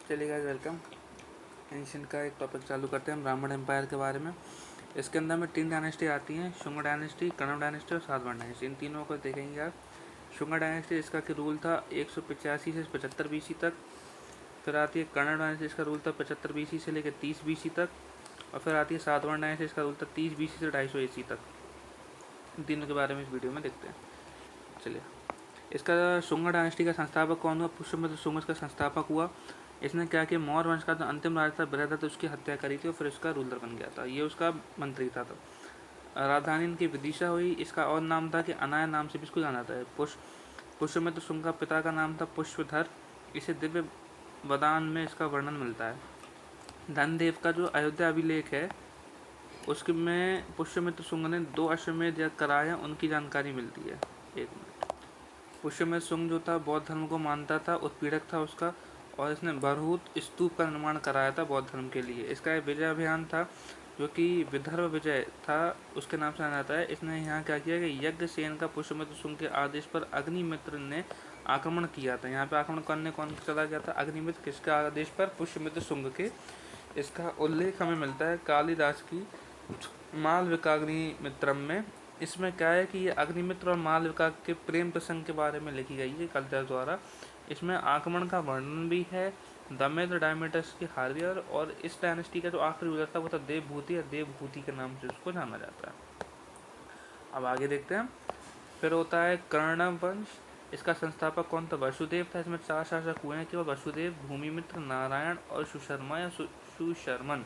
चलिए guys, welcome. Ancient का एक टॉपिक चालू करते हैं हम ब्राह्मण एम्पायर के बारे में। इसके अंदर में 3 डायनेस्टी आती हैं, शुंग डायनेस्टी, कण्व डायनेस्टी और सातवाहन डायनेस्टी। इन तीनों को देखेंगे आप। शुंग डायनेस्टी इसका कि रूल था 185 से 75 बीसी तक। फिर आती है कण्व डायनेस्टी, इसका रूल था 75 बीसी से लेकर 30 बीसी तक। और फिर आती है सातवाहन डायनेस्टी, इसका रूल था 30 बीसी से 250 एसी तक। इन तीनों के बारे में इस वीडियो में देखते हैं। चलिए, इसका शुंग डायनेस्टी का संस्थापक कौन हुआ? पुष्यमित्र शुंग इसका संस्थापक हुआ। इसने क्या किया, मौर्य वंश का जो अंतिम राजा था बृहदत्त, उसकी हत्या करी थी और फिर उसका रूलर बन गया था। ये उसका मंत्री था। तो राजधानी इनकी विदिशा हुई। इसका और नाम था कि अनाया नाम से भी इसको जाना था। पुष्यमित्र शुंग का पिता का नाम था पुष्पधर। इसे दिव्य वदान में इसका वर्णन मिलता है। धनदेव का जो अयोध्या अभिलेख है उसके में पुष्यमित्र शुंग ने 2 अश्वमेध यज्ञ कराए, उनकी जानकारी मिलती है। एक मिनट। पुष्यमित्र शुंग जो था बौद्ध धर्म को मानता था, उत्पीड़क था उसका, और इसने बरहूत स्तूप का निर्माण कराया था बौद्ध धर्म के लिए। इसका एक विजय अभियान था जो कि विदर्भ विजय था, उसके नाम से जाना जाता है। इसने यहाँ क्या किया कि यज्ञ सेन का पुष्यमित्र शुंग के आदेश पर अग्निमित्र ने आक्रमण किया था। यहाँ पे आक्रमण करने कौन चला गया था? अग्निमित्र। किसके आदेश पर? पुष्यमित्र शुंग के। इसका उल्लेख हमें मिलता है कालिदास की मालविकाग्निमित्रम में। इसमें क्या है कि ये अग्निमित्र और मालविका के प्रेम प्रसंग के बारे में लिखी गई है कालिदास द्वारा। इसमें आक्रमण का वर्णन भी है, दमेन्द्र डायमेटस की हार्यर, और इस डायनेस्टी का जो आखिरी रूलर था वो था देवभूति, या देवभूति के नाम से उसको जाना जाता है। अब आगे देखते हैं। फिर होता है कर्णव वंश। इसका संस्थापक कौन था? वसुदेव था। इसमें 4 शासक हुए हैं केवल, वसुदेव, भूमिमित्र, नारायण और सुशर्मा या सुशर्मन।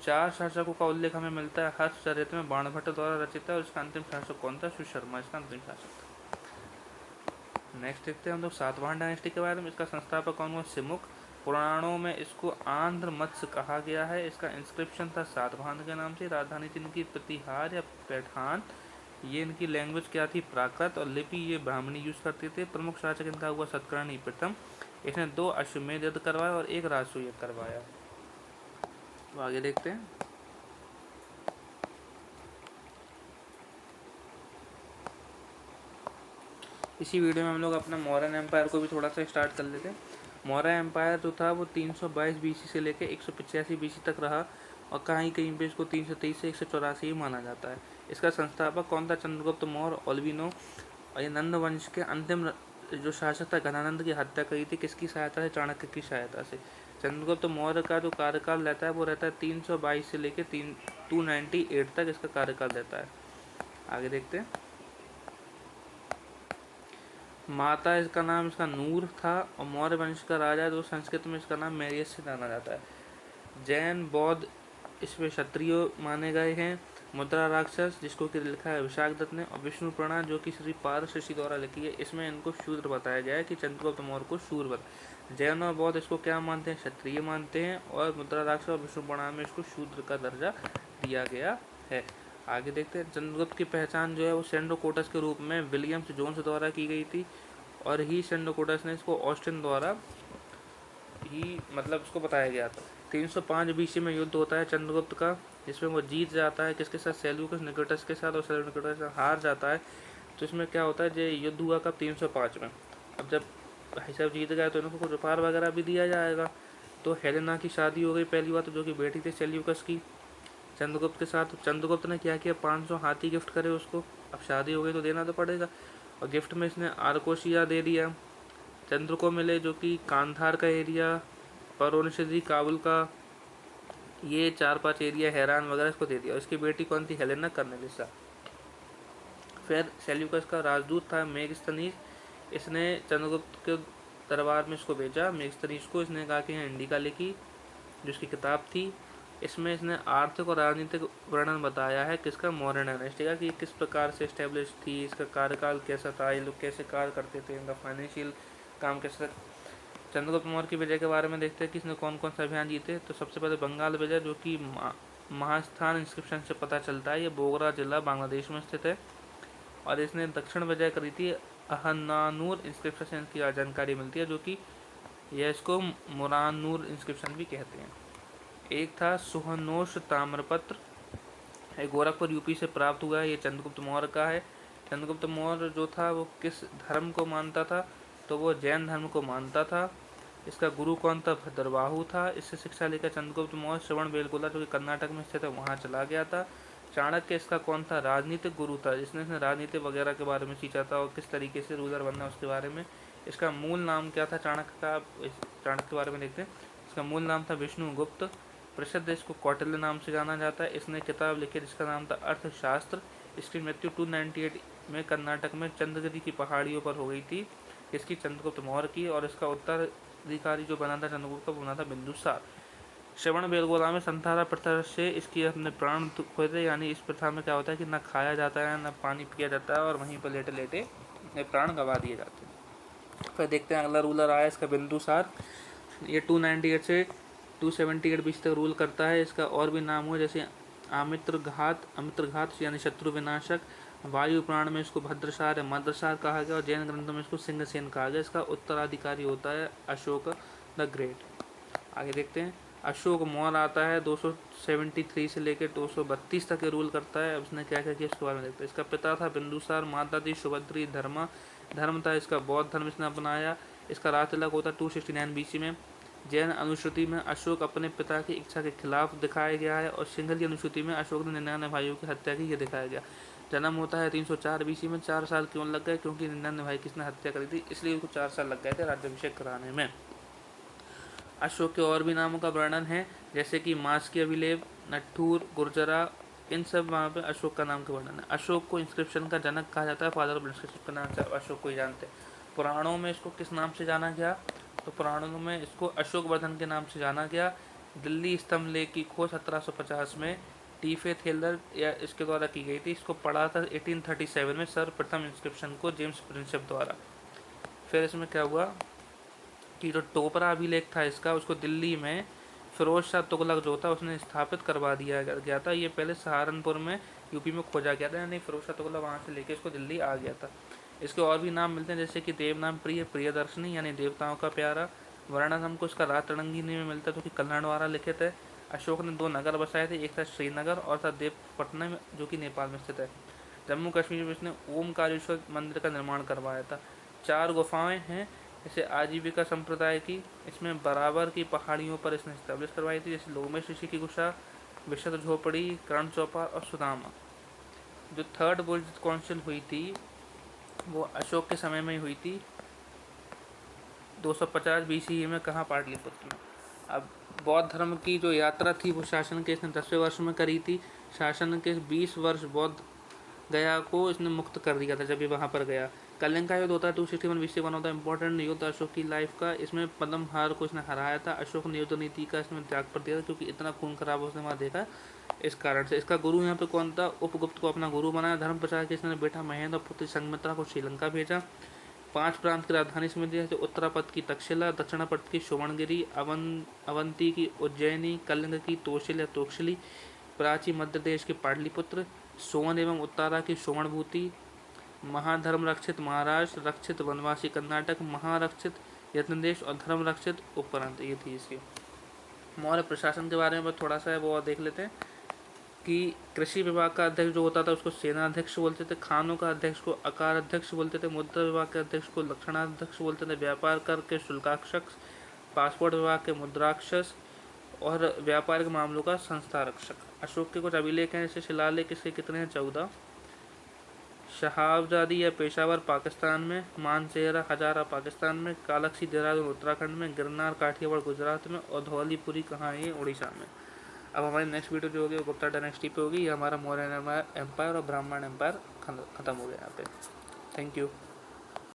4 शासकों का उल्लेख हमें मिलता है हर्षचरित्र में, बाणभट्ट द्वारा रचित है। और इसका अंतिम शासक कौन था? सुशर्मा इसका अंतिम शासक था। नेक्स्ट देखते हैं हम लोग सातवाहन डायनेस्टी के बारे में। इसका संस्थापक कौन हुआ? सिमुक। पुराणों में इसको आंध्र मत्स्य कहा गया है। इसका इंस्क्रिप्शन था सातवाहन के नाम से। राजधानी थी इनकी प्रतिहार या पैठान। ये इनकी लैंग्वेज क्या थी? प्राकृत। और लिपि ये ब्राह्मणी यूज करते थे। प्रमुख शासक इनका हुआ सतकर्णी प्रथम। इसने 2 अश्वमेध यज्ञ करवाया और 1 राजसूय यज्ञ करवाया। तो आगे देखते हैं। इसी वीडियो में हम लोग अपना मौर्यन एम्पायर को भी थोड़ा सा स्टार्ट कर लेते हैं। मौर्य एम्पायर जो था वो 322 बीसी से लेकर 185 बीसी तक रहा, और कहीं कहीं पे इसको 323 से 184 ही माना जाता है। इसका संस्थापक कौन था? चंद्रगुप्त मौर्य, ओल्बिनो। और ये नंद वंश के अंतिम जो शासक था घनानंद की हत्या करी थी। किसकी सहायता से? चाणक्य की सहायता से। चंद्रगुप्त मौर्य का जो कार्यकाल रहता है वो रहता है 322 से लेकर 298 तक इसका कार्यकाल रहता है। आगे देखते हैं। माता इसका नाम इसका नूर था, और मौर्य वंश का राजा जो संस्कृत में इसका नाम मैरियस से जाना जाता है। जैन बौद्ध इसमें क्षत्रिय माने गए हैं। मुद्रा राक्षस जिसको कि लिखा है विशाखदत्त ने, और विष्णु पुराण जो कि श्री पारस ऋषि द्वारा लिखी है, इसमें इनको शूद्र बताया गया है कि चंद्रगुप्त मौर्य को शूद्र जैन और बौद्ध इसको क्या मानते हैं? क्षत्रिय मानते हैं, और मुद्रा राक्षस और विष्णु पुराण में इसको शूद्र का दर्जा दिया गया है। आगे देखते हैं। चंद्रगुप्त की पहचान जो है वो सेंडोकोटस के रूप में विलियम्स जोन्स द्वारा की गई थी, और ही सेंडोकोटस ने इसको ऑस्टिन द्वारा ही मतलब उसको बताया गया था। 305 बीसी में युद्ध होता है चंद्रगुप्त का, जिसमें वो जीत जाता है। किसके साथ? सेल्यूकस निकोटस के साथ, और सेल्यूकस हार जाता है। तो इसमें क्या होता है, ये युद्ध हुआ कब? 305 में। अब जब भाई साहब जीत गए तो इनको कुछ उपहार वगैरह भी दिया जाएगा। तो हेलेना की शादी हो गई पहली बार, तो जो कि बेटी थी सेल्यूकस की, चंद्रगुप्त के साथ। चंद्रगुप्त ने क्या किया? 500 हाथी गिफ्ट करे उसको। अब शादी हो गई तो देना तो पड़ेगा, और गिफ्ट में इसने आर्कोशिया दे दिया। चंद्र को मिले जो कि कांधार का एरिया, परोनिशदी काबुल का, ये 4-5 एरिया, हैरान वगैरह इसको दे दिया। और इसकी बेटी कौन थी? हेलेना कर्नेलिसा। फिर सेल्यूकस का राजदूत था मेगस्थनीस। इसने चंद्रगुप्त के दरबार में इसको भेजा मेगस्थनीस को। इसने कहा कि यहाँ इंडिका लिखी, जिसकी किताब थी। इसमें इसने आर्थिक और राजनीतिक वर्णन बताया है किसका? मौर्य डायनेस्टी का, कि किस प्रकार से एस्टेब्लिश थी, इसका कार्यकाल कैसा था, ये लोग कैसे कार्य करते थे, इनका फाइनेंशियल काम कैसा। चंद्रगुप्त मौर्य की विजय के बारे में देखते हैं कि इसने कौन कौन सा अभियान जीते। तो सबसे पहले बंगाल विजय, जो कि महास्थान इंस्क्रिप्शन से पता चलता है। ये बोगरा जिला बांग्लादेश में स्थित है। और इसने दक्षिण विजय करी थी, अहनानूर इंस्क्रिप्शन से इनकी जानकारी मिलती है, जो कि यह इसको मुरानूर इंस्क्रिप्शन भी कहते हैं। एक था सुहनोश ताम्रपत्र, है गोरखपुर यूपी से प्राप्त हुआ है। ये चंद्रगुप्त मौर्य का है। चंद्रगुप्त मौर्य जो था वो किस धर्म को मानता था? तो वो जैन धर्म को मानता था। इसका गुरु कौन था? भद्रबाहु था। इससे शिक्षा लेकर चंद्रगुप्त मौर्य श्रवणबेलगोला जो कि कर्नाटक में स्थित है वहाँ चला गया था। चाणक्य इसका कौन था? राजनीतिक गुरु था, जिसने इसने राजनीति वगैरह के बारे में सींचा था और किस तरीके से रूलर बनना है उसके बारे में। इसका मूल नाम क्या था चाणक्य का? चाणक्य के बारे में देखते हैं। इसका मूल नाम था विष्णुगुप्त। प्रसिद्ध इसको कौटिल्य नाम से जाना जाता है। इसने किताब लिखी जिसका नाम था अर्थशास्त्र। इसकी मृत्यु 298 में कर्नाटक में चंद्रगिरी की पहाड़ियों पर हो गई थी, इसकी चंद्रगुप्त मौर्य की। और इसका उत्तराधिकारी जो बना था चंद्रगुप्त का वो बना था बिंदुसार। श्रवणबेलगोला में संथारा प्रथा से इसकी अपने प्राण खोए थे, यानी इस प्रथा में क्या होता है कि न खाया जाता है न पानी पिया जाता है और वहीं पर लेटे लेटे अपने प्राण गंवा दिए जाते हैं। फिर देखते हैं अगला रूलर आया इसका बिंदुसार। ये 298 से 278 बीच तक रूल करता है। इसका और भी नाम हो जैसे अमित्रघात यानी शत्रु विनाशक। वायु पुराण में इसको भद्रसार या मद्रसार कहा गया और जैन ग्रंथों में इसको सिंहसेन कहा गया। इसका उत्तराधिकारी होता है अशोक द ग्रेट। आगे देखते हैं अशोक मौर्य आता है 273 से लेकर 232 तक रूल करता है। अब इसने क्या क्या किया इसके बारे में देखते हैं। इसका पिता था बिंदुसार, माता थी सुभद्री। धर्म था इसका बौद्ध धर्म इसने अपनाया। इसका राज तिलक होता 269 BC में। जैन अनुश्रुति में अशोक अपने पिता की इच्छा के खिलाफ दिखाया गया है और सिंघल की अनुश्रुति में अशोक ने 99 भाइयों की हत्या की, यह दिखाया गया। जन्म होता है 304 BC में। 4 साल क्यों लग गए? क्योंकि 99 भाई किसने हत्या करी थी, इसलिए उनको 4 साल लग गए थे राज्याभिषेक कराने में। अशोक के और भी नामों का वर्णन है जैसे कि मास्की अभिलेख, नट्ठूर, गुर्जरा, इन सब वहाँ पे अशोक का नाम का वर्णन है। अशोक को इंस्क्रिप्शन का जनक कहा जाता है, फादर ऑफ इंस्क्रिप्शन के नाम से अशोक को ही जानते हैं। पुराणों में इसको किस नाम से जाना गया? तो पुराणों में इसको अशोक वर्धन के नाम से जाना गया। दिल्ली स्तंभ लेख की खोज 1750 में टीफे थेलर या इसके द्वारा की गई थी। इसको पढ़ा था 1837 में सर्वप्रथम इंस्क्रिप्शन को जेम्स प्रिंसेप द्वारा। फिर इसमें क्या हुआ कि जो टोपरा अभिलेख था इसका, उसको दिल्ली में फिरोज शाह तुगलक जो था उसने स्थापित करवा दिया गया था। ये पहले सहारनपुर में यूपी में खोजा गया था, यानी फिरोज शाह तुगलक वहाँ से लेके इसको दिल्ली आ गया था। इसके और भी नाम मिलते हैं जैसे कि देवनाम प्रियदर्शनी यानी देवताओं का प्यारा। वर्णन हमको इसका रातरंगिनी में मिलता है जो कि कल्याणवारा लिखित है। अशोक ने 2 नगर बसाए थे, एक था श्रीनगर और था देवपट्टनम जो कि नेपाल में स्थित है। जम्मू कश्मीर में इसने ओमकारेश्वर मंदिर का निर्माण करवाया था। 4 गुफाएं हैं जैसे आजीविका संप्रदाय की, इसमें बराबर की पहाड़ियों पर इसने स्टैब्लिश करवाई थी, जैसे लोमेश ऋषि की गुफा, विशद झोपड़ी, कर्ण चौपाल और सुदामा। जो 3rd बुद्ध काउंसिल हुई थी वो अशोक के समय में हुई थी 250 BCE में। कहाँ? पाटलिपुत्र में। अब बौद्ध धर्म की जो यात्रा थी वो शासन के इसने 10वें वर्ष में करी थी। शासन के 20 वर्ष बौद्ध गया को इसने मुक्त कर दिया था जब ये वहाँ पर गया। कलिंग का युद्ध होता है 261 BC, one of the important युद्ध अशोक की लाइफ का। इसमें पद्महार को इसने हराया था। अशोक ने युद्ध नीति का इसमें त्याग कर दिया था क्योंकि इतना खून खराब उसने वहाँ देखा, इस कारण से। इसका गुरु यहाँ पे कौन था? उपगुप्त को अपना गुरु बनाया। धर्म प्रचार के इसने बेटा महेंद्र पुत्र संघमित्रा को श्रीलंका भेजा। 5 प्रांत की राजधानी इसमें दी जैसे उत्तरापथ की तक्षशिला, दक्षिणापथ की सुवर्णगिरी, अवंती की उज्जैनी, कलिंग की तोशिल या तोक्षली, प्राची मध्य देश के पाटलिपुत्र, सोवन एवं उत्तरा की सोवणभूति, महाधर्म रक्षित महाराष्ट्र, रक्षित वनवासी कर्नाटक, महारक्षित यत्नदेश और धर्म रक्षित उपरांत। ये थी इसकी। मौर्य प्रशासन के बारे में थोड़ा सा है वो और देख लेते हैं कि कृषि विभाग का अध्यक्ष जो होता था उसको सेनाध्यक्ष बोलते थे, खानों का अध्यक्ष को अकार अध्यक्ष बोलते थे, मुद्रा विभाग के अध्यक्ष को लक्षणाध्यक्ष बोलते थे, व्यापार कर के शुल्काक्षक, पासपोर्ट विभाग के मुद्राक्षस और व्यापारिक मामलों का संस्था रक्षक। अशोक के कुछ अभिलेख हैं जैसे शिलालेख इसके कितने हैं? 14। शहाबजादी या पेशावर पाकिस्तान में, मानसेहरा हजारा पाकिस्तान में, कालक्षी देहरादून उत्तराखंड में, गिरनार काठियावाड़ गुजरात में और धौलीपुरी कहाँ है? उड़ीसा में। अब हमारी नेक्स्ट वीडियो जो होगी वो गुप्ता डायनेस्टी पे होगी। ये हमारा मौर्य एम्पायर और ब्राह्मण एम्पायर खत्म हो गया यहाँ पे। Thank you.